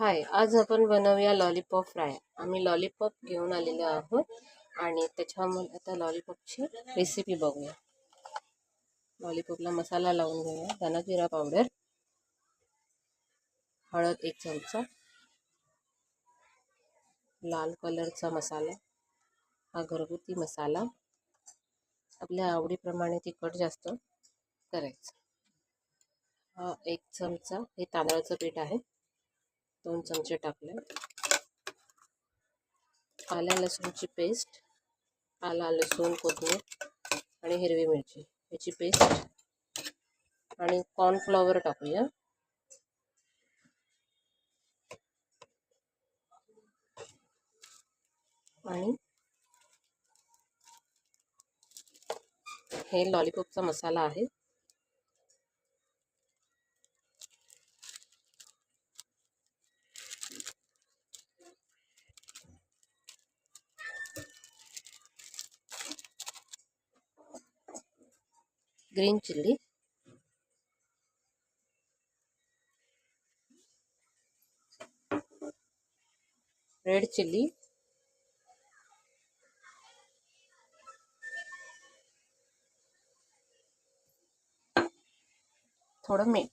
हाय, आज आपण बनवूया लॉलीपॉप फ्राय. आम्ही लॉलीपॉप घेऊन आलेलो आहोत आणि त्याच्यामध्ये आता लॉलीपॉपची रेसिपी बघूया. लॉलीपॉपला मसाला लावून घेऊया. धना जिरा पावडर, हळद 1 चमचा, लाल कलरचा मसाला, हा घरगुती मसाला. आपल्या आवडीप्रमाणे तिखट जास्त करायचं. हा 1 चमचा हे तांदळाचं पीठ आहे, 2 चमचे टाकले. आल्या लसूणची पेस्ट, आला लसूण, कोथिंबीर आणि हिरवी मिरची याची पेस्ट आणि कॉर्नफ्लॉवर टाकूया. आणि हे लॉलीपॉपचा मसाला आहे. ग्रीन चिल्ली, रेड चिल्ली, थोडं मीठ,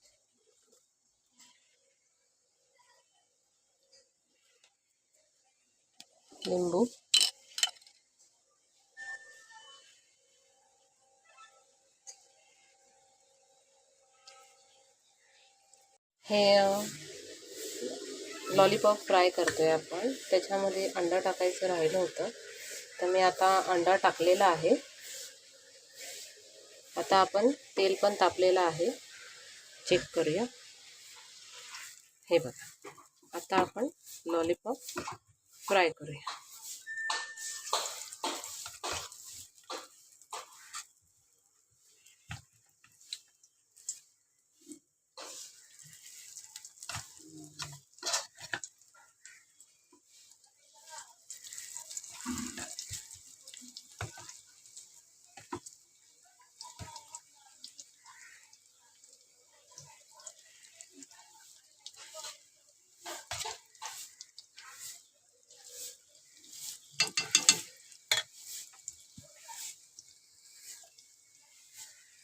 लिंबू, हे लॉलीपॉप फ्राय करतोय आपण. त्याच्यामध्ये अंडा टाकायचं राहिलं होतं, तर मी आता अंडा टाकलेला आहे. आता आपण तेल पण तापलेलं आहे, चेक करूया. हे बघा, आता आपण लॉलीपॉप फ्राय करूया.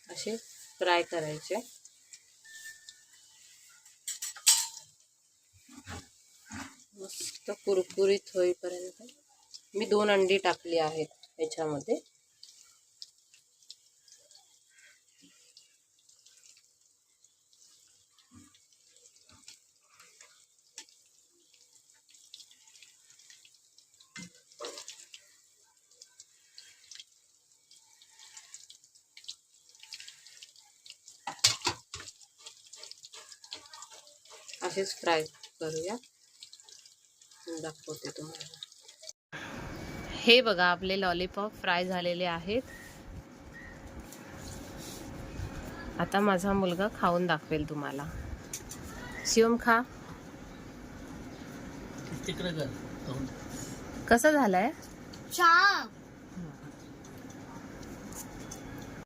असे फ्राय करायचे. मस्त कुरकुरीत होईपर्यंत. मी 2 अंडी टाकली आहेत याच्यामध्ये. असेच फ्राय करूया, दाखवते तुम्हाला. हे बघा, आपले लॉलीपॉप फ्राय झालेले आहेत. आता माझा मुलगा खाऊन दाखवेल तुम्हाला. शिवम, खा. कसा झालाय? छान.